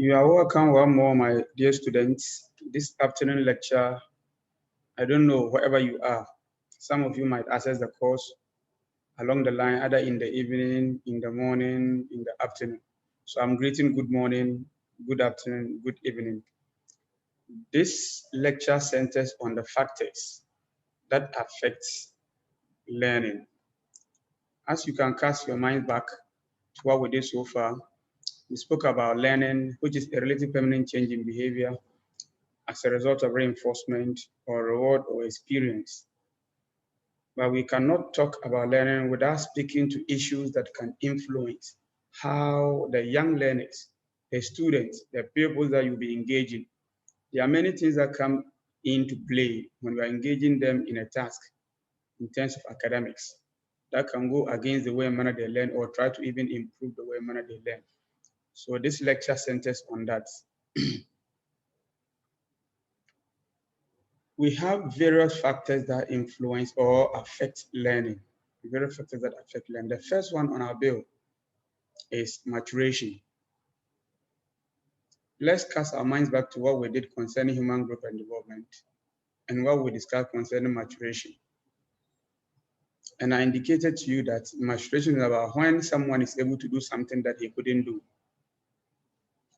You are welcome one more, my dear students. This afternoon lecture, I don't know, wherever you are, some of you might access the course along the line, either in the evening, in the morning, in the afternoon. So I'm greeting good morning, good afternoon, good evening. This lecture centers on the factors that affect learning. As you can cast your mind back to what we did so far, we spoke about learning, which is a relative permanent change in behavior as a result of reinforcement or reward or experience. But we cannot talk about learning without speaking to issues that can influence how the young learners, the students, the pupils that you'll be engaging. There are many things that come into play when we are engaging them in a task in terms of academics that can go against the way and manner they learn or try to even improve the way and manner they learn. So this lecture centers on that. We have various factors that influence or affect learning. Various factors that affect learning. The first one on our bill is maturation. Let's cast our minds back to what we did concerning human growth and development and what we discussed concerning maturation. And I indicated to you that maturation is about when someone is able to do something that he couldn't do.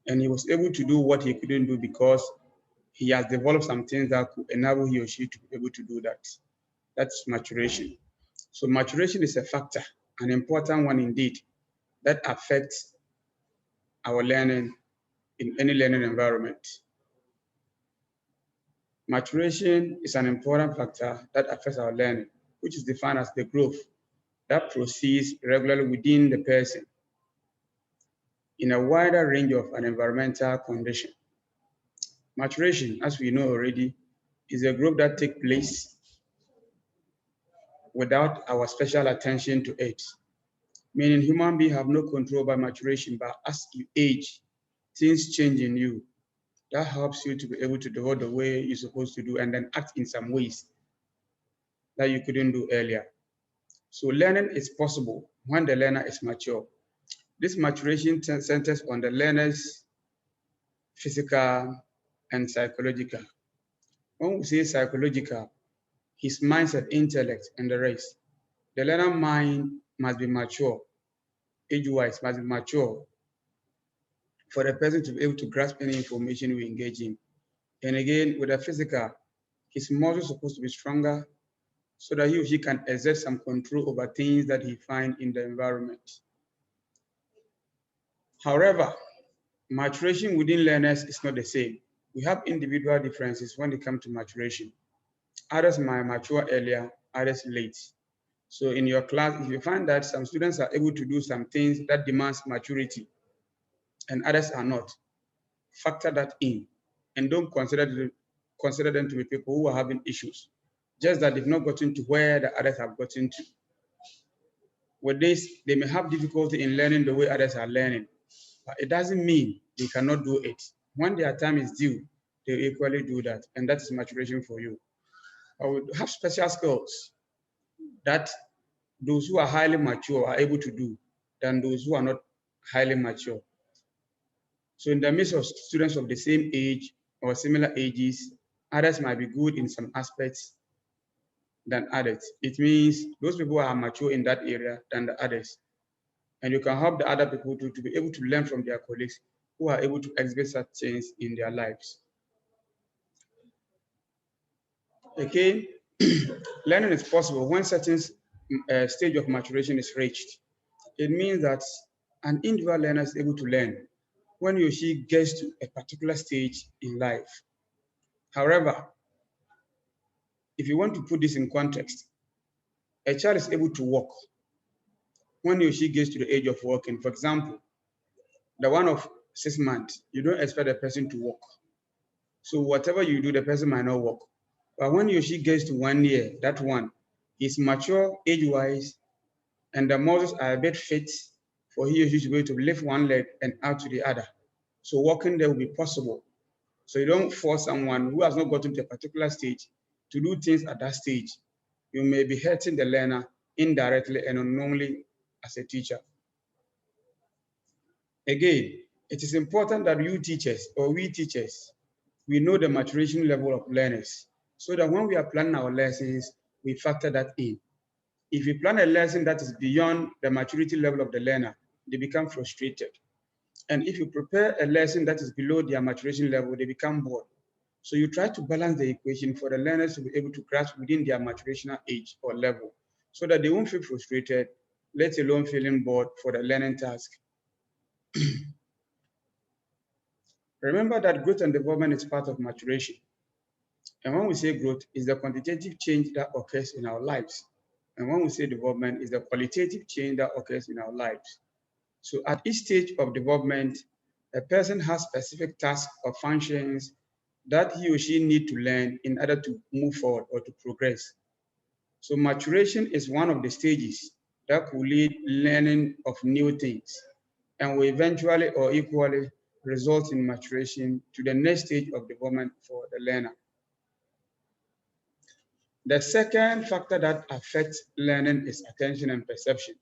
And he was able to do what he couldn't do because he has developed some things that could enable he or she to be able to do that. That's maturation. So maturation is a factor, an important one indeed, that affects our learning in any learning environment. Maturation is an important factor that affects our learning, which is defined as the growth that proceeds regularly within the person in a wider range of an environmental condition. Maturation, as we know already, is a growth that takes place without our special attention to it. Meaning human beings have no control over maturation, but as you age, things change in you. That helps you to be able to develop the way you're supposed to do and then act in some ways that you couldn't do earlier. So learning is possible when the learner is mature. This maturation centers on the learner's physical and psychological. When we say psychological, his mindset, intellect, and the rest. The learner mind must be mature, age-wise must be mature for the person to be able to grasp any information we engage in. And again, with the physical, his muscles are supposed to be stronger so that he or she can exert some control over things that he finds in the environment. However, maturation within learners is not the same. We have individual differences when it comes to maturation. Others might mature earlier, others late. So in your class, if you find that some students are able to do some things that demands maturity and others are not, factor that in and don't consider them to be people who are having issues. Just that they've not gotten to where the others have gotten to. With this, they may have difficulty in learning the way others are learning, but it doesn't mean they cannot do it. When their time is due, they equally do that, and that is maturation for you. I would have special skills that those who are highly mature are able to do than those who are not highly mature. So in the midst of students of the same age or similar ages, others might be good in some aspects than others. It means those people are mature in that area than the others. And you can help the other people to be able to learn from their colleagues who are able to exhibit such things in their lives. Again, learning is possible when certain stage of maturation is reached. It means that an individual learner is able to learn when he or she gets to a particular stage in life. However, if you want to put this in context, a child is able to walk when he or she gets to the age of walking. For example, the one of 6 months, you don't expect a person to walk. So whatever you do, the person might not walk. But when he or she gets to 1 year, that one is mature age-wise, and the muscles are a bit fit for he or she to be able to lift one leg and out to the other. So walking there will be possible. So you don't force someone who has not gotten to a particular stage to do things at that stage. You may be hurting the learner indirectly and unknowingly as a teacher. Again, It is important that you teachers, or we teachers, we know the maturation level of learners, so that when we are planning our lessons, we factor that in. If you plan a lesson that is beyond the maturity level of the learner, they become frustrated. And if you prepare a lesson that is below their maturation level, they become bored. So you try to balance the equation for the learners to be able to grasp within their maturational age or level, so that they won't feel frustrated, let alone feeling bored for the learning task. Remember that growth and development is part of maturation. And when we say growth, it's the quantitative change that occurs in our lives. And when we say development, it's the qualitative change that occurs in our lives. So at each stage of development, a person has specific tasks or functions that he or she need to learn in order to move forward or to progress. So maturation is one of the stages that could lead learning of new things and will eventually or equally result in maturation to the next stage of development for the learner. The second factor that affects learning is attention and perception.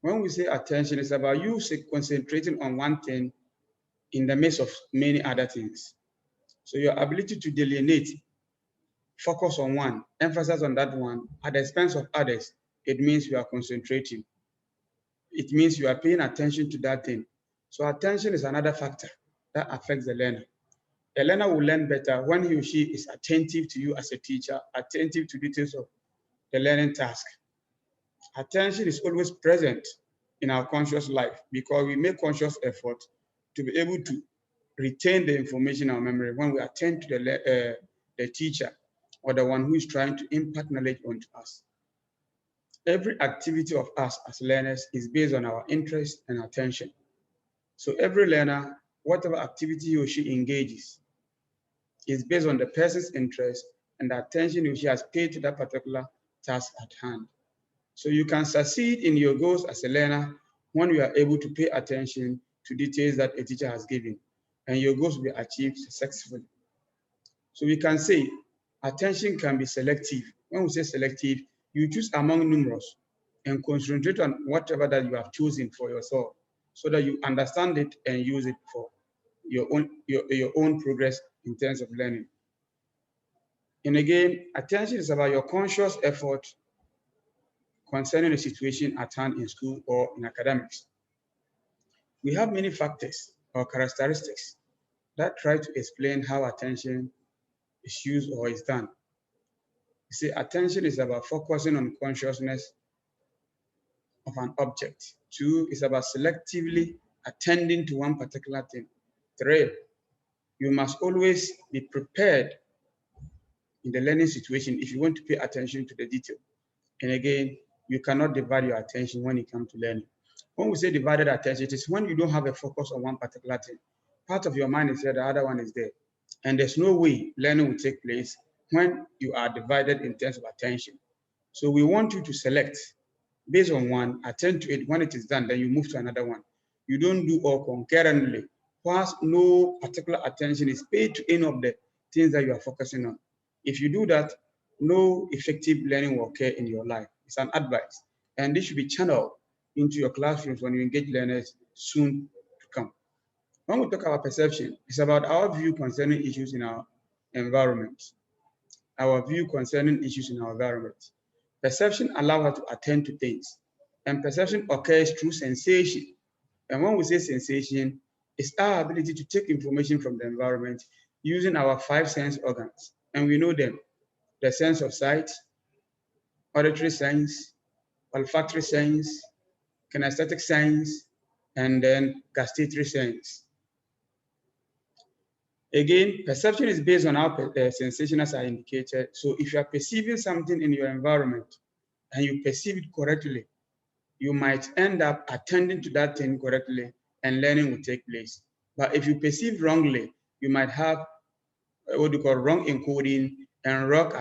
When we say attention, it's about you concentrating on one thing in the midst of many other things. So your ability to delineate, focus on one, emphasize on that one at the expense of others, it means you are concentrating. It means you are paying attention to that thing. So attention is another factor that affects the learner. A learner will learn better when he or she is attentive to you as a teacher, attentive to details of the learning task. Attention is always present in our conscious life because we make conscious effort to be able to retain the information in our memory when we attend to the teacher or the one who is trying to impart knowledge onto us. Every activity of us as learners is based on our interest and attention. So every learner, whatever activity he or she engages, is based on the person's interest and the attention he or she has paid to that particular task at hand. So you can succeed in your goals as a learner when you are able to pay attention to details that a teacher has given, and your goals will be achieved successfully. So we can say attention can be selective. When we say selective, you choose among numerous and concentrate on whatever that you have chosen for yourself so that you understand it and use it for your own progress in terms of learning. And again, attention is about your conscious effort concerning the situation at hand in school or in academics. We have many factors or characteristics that try to explain how attention is used or is done. You see, attention is about focusing on consciousness of an object. 2 is about selectively attending to one particular thing. 3, you must always be prepared in the learning situation if you want to pay attention to the detail. And again, you cannot divide your attention when it comes to learning. When we say divided attention, it is when you don't have a focus on one particular thing. Part of your mind is there, the other one is there. And there's no way learning will take place when you are divided in terms of attention. So we want you to select based on one, attend to it. When it is done, then you move to another one. You don't do all concurrently, whilst no particular attention is paid to any of the things that you are focusing on. If you do that, no effective learning will occur in your life. It's an advice. And this should be channeled into your classrooms when you engage learners soon to come. When we talk about perception, it's about our view concerning issues in our environment. Our view concerning issues in our environment. Perception allows us to attend to things. And perception occurs through sensation. And when we say sensation, it's our ability to take information from the environment using our 5 sense organs. And we know them: the sense of sight, auditory sense, olfactory sense, kinesthetic sense, and then gustatory sense. Again, perception is based on our sensation, as I indicated. So if you are perceiving something in your environment and you perceive it correctly, you might end up attending to that thing correctly and learning will take place. But if you perceive wrongly, you might have what we call wrong encoding and wrong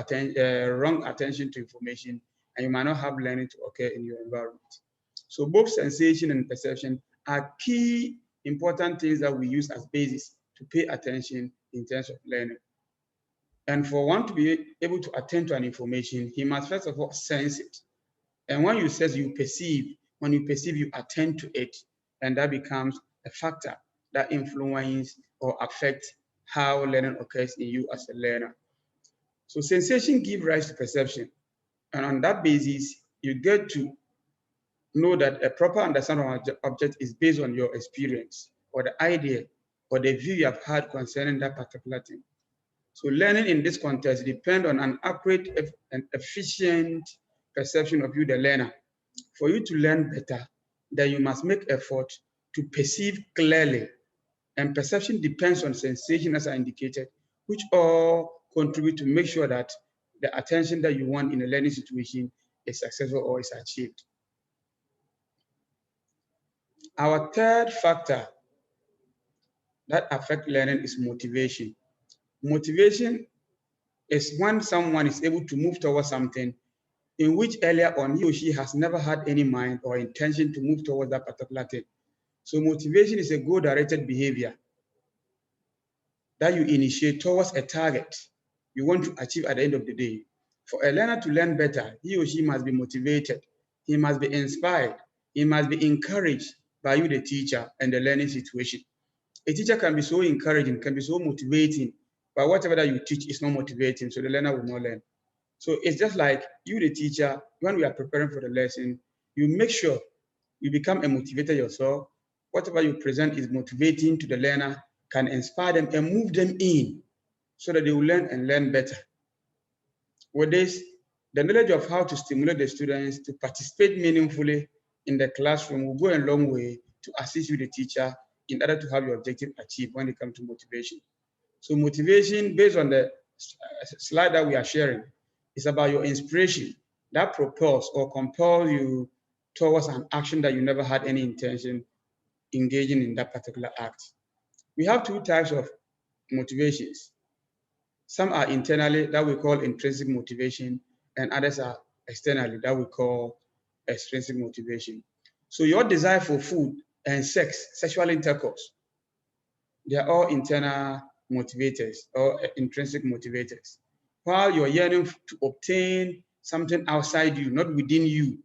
attention to information, and you might not have learning to occur in your environment. So both sensation and perception are key important things that we use as basis to pay attention in terms of learning. And for one to be able to attend to an information, he must first of all sense it. And when you sense, you perceive. When you perceive, you attend to it. And that becomes a factor that influence or affect how learning occurs in you as a learner. So sensation give rise to perception. And on that basis, you get to know that a proper understanding of an object is based on your experience or the idea or the view you have had concerning that particular thing. So learning in this context depends on an accurate and efficient perception of you, the learner. For you to learn better, then you must make effort to perceive clearly. And perception depends on sensation, as I indicated, which all contribute to make sure that the attention that you want in a learning situation is successful or is achieved. Our third factor that affects learning is motivation. Motivation is when someone is able to move towards something in which earlier on he or she has never had any mind or intention to move towards that particular thing. So motivation is a goal-directed behavior that you initiate towards a target you want to achieve at the end of the day. For a learner to learn better, he or she must be motivated. He must be inspired. He must be encouraged by you, the teacher, and the learning situation. A teacher can be so encouraging, can be so motivating, but whatever that you teach is not motivating, so the learner will not learn. So it's just like you, the teacher, when we are preparing for the lesson, you make sure you become a motivator yourself. Whatever you present is motivating to the learner, can inspire them and move them in so that they will learn and learn better. With this, the knowledge of how to stimulate the students to participate meaningfully in the classroom will go a long way to assist you, the teacher, in order to have your objective achieved when it comes to motivation. So motivation, based on the slide that we are sharing, is about your inspiration that propels or compels you towards an action that you never had any intention engaging in that particular act. We have two types of motivations. Some are internally, that we call intrinsic motivation, and others are externally, that we call extrinsic motivation. So your desire for food and sex, sexual intercourse, they are all internal motivators or intrinsic motivators. While you're yearning to obtain something outside you, not within you,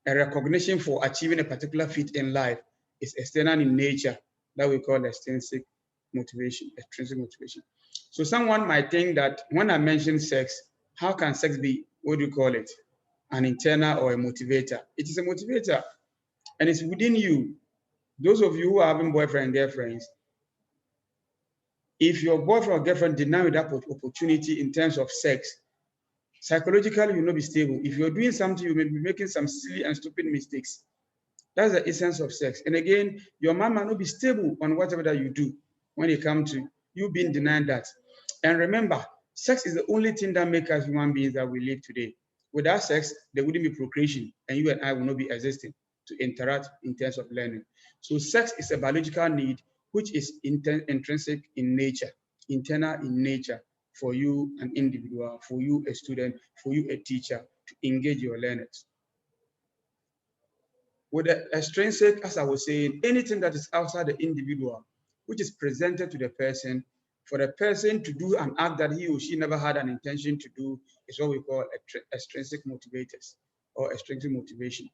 a recognition for achieving a particular feat in life is external in nature, that we call extrinsic motivation, extrinsic motivation. So someone might think that when I mention sex, how can sex be, what do you call it, an internal or a motivator? It is a motivator, and it's within you. Those of you who are having boyfriend and girlfriends, if your boyfriend or girlfriend deny you that opportunity in terms of sex, psychologically you will not be stable. If you're doing something, you may be making some silly and stupid mistakes. That's the essence of sex. And again, your mind might not be stable on whatever that you do when it comes to you being denied that. And remember, sex is the only thing that makes us human beings that we live today. Without sex, there wouldn't be procreation, and you and I will not be existing to interact in terms of learning. So sex is a biological need which is intrinsic in nature, internal in nature for you, an individual, for you, a student, for you, a teacher, to engage your learners. With the extrinsic, as I was saying, anything that is outside the individual, which is presented to the person, for the person to do an act that he or she never had an intention to do, is what we call extrinsic motivators or extrinsic motivation.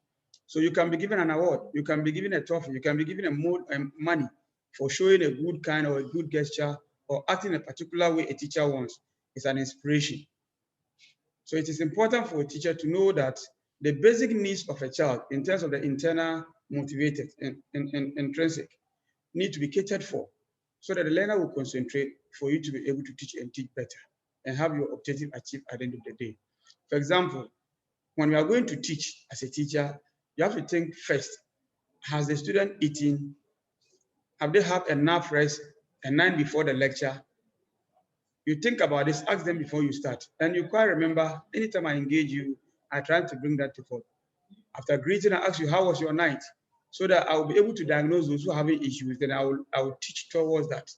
So you can be given an award, you can be given a trophy, you can be given a money for showing a good kind or a good gesture or acting a particular way a teacher wants. It's an inspiration. So it is important for a teacher to know that the basic needs of a child in terms of the internal motivated and intrinsic need to be catered for so that the learner will concentrate for you to be able to teach and teach better and have your objective achieved at the end of the day. For example, when we are going to teach as a teacher, you have to think first, has the student eaten? Have they had enough rest a night before the lecture? You think about this, ask them before you start. And you quite remember, anytime I engage you, I try to bring that to forth. After greeting, I ask you, how was your night? So that I will be able to diagnose those who are having issues, then I will teach towards that.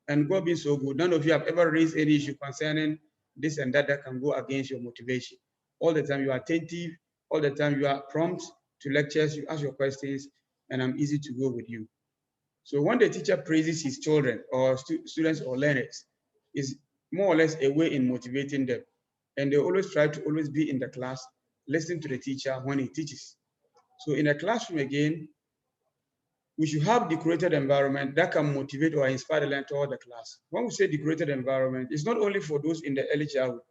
And God being so good, none of you have ever raised any issue concerning this and that can go against your motivation. All the time you are attentive, all the time you are prompt to lectures, you ask your questions, and I'm easy to go with you. So when the teacher praises his children or students or learners, is more or less a way in motivating them. And they always try to always be in the class, listen to the teacher when he teaches. So in a classroom again, We should have decorated environment that can motivate or inspire the learner toward the class. When we say decorated environment, it's not only for those in the early childhood,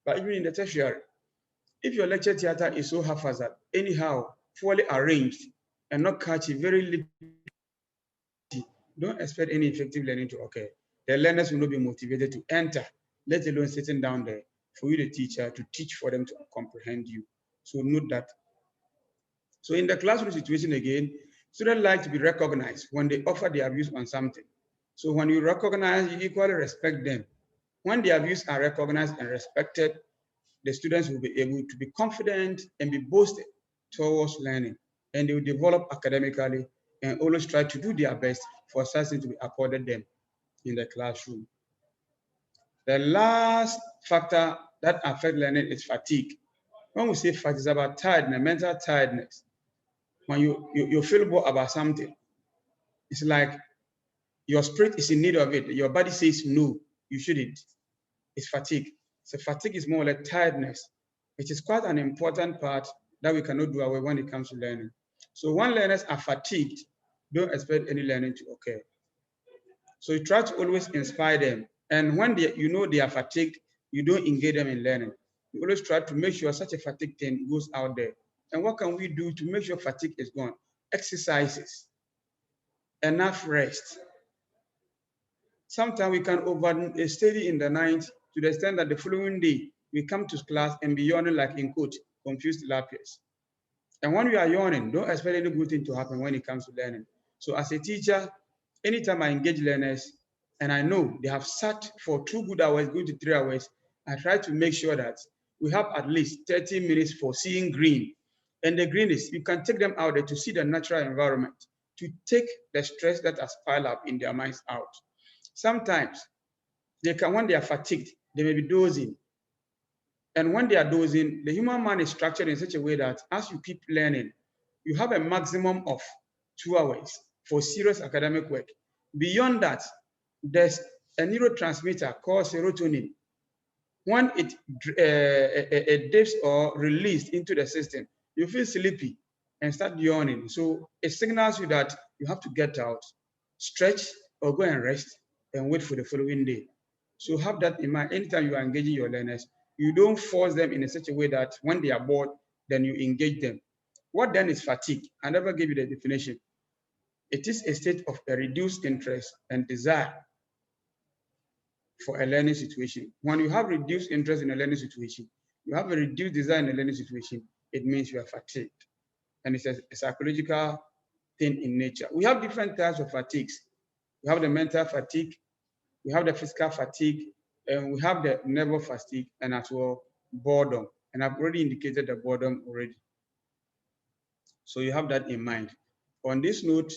but even in the tertiary. If your lecture theater is so haphazard, anyhow, poorly arranged, and not catchy, very little, don't expect any effective learning to occur. The learners will not be motivated to enter, let alone sitting down there for you, the teacher, to teach for them to comprehend you. So note that. So in the classroom situation again, students like to be recognized when they offer their views on something. So when you recognize, you equally respect them. When their views are recognized and respected, the students will be able to be confident and be boosted towards learning, and they will develop academically and always try to do their best for something to be accorded them in the classroom. The last factor that affects learning is fatigue. When we say fatigue, it's about tiredness, mental tiredness. When you feel bored about something, it's like your spirit is in need of it. Your body says no, you shouldn't. It's fatigue. So fatigue is more like tiredness. It is quite an important part that we cannot do away when it comes to learning. So when learners are fatigued, don't expect any learning to occur. So you try to always inspire them. And when you know they are fatigued, you don't engage them in learning. You always try to make sure such a fatigue thing goes out there. And what can we do to make sure fatigue is gone? Exercises, enough rest. Sometimes we can overstudy in the night to the extent that the following day we come to class and be yawning like in quote, confused lapiers. And when we are yawning, don't expect any good thing to happen when it comes to learning. So as a teacher, anytime I engage learners and I know they have sat for 2 good hours, going to 3 hours, I try to make sure that we have at least 30 minutes for seeing green. And the green is, you can take them out there to see the natural environment, to take the stress that has piled up in their minds out. Sometimes they can, when they are fatigued, they may be dozing. And when they are dozing, the human mind is structured in such a way that as you keep learning, you have a maximum of 2 hours for serious academic work. Beyond that, there's a neurotransmitter called serotonin. When it dips or released into the system, you feel sleepy and start yawning. So it signals you that you have to get out, stretch, or go and rest and wait for the following day. So have that in mind anytime you are engaging your learners. You don't force them in such a way that when they are bored, then you engage them. What then is fatigue? I never gave you the definition. It is a state of a reduced interest and desire for a learning situation. When you have reduced interest in a learning situation, you have a reduced desire in a learning situation, it means you are fatigued. And it's a psychological thing in nature. We have different types of fatigues. We have the mental fatigue, we have the physical fatigue, and we have the nervous fatigue, and as well, boredom. And I've already indicated the boredom already. So you have that in mind. On this note,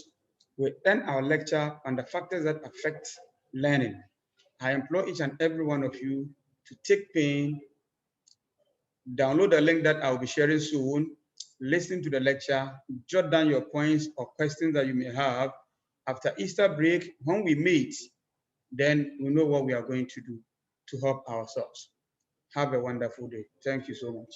we end our lecture on the factors that affect learning. I implore each and every one of you to take pain, download the link that I'll be sharing soon, listen to the lecture, jot down your points or questions that you may have. After Easter break, when we meet, then we know what we are going to do to help ourselves. Have a wonderful day. Thank you so much.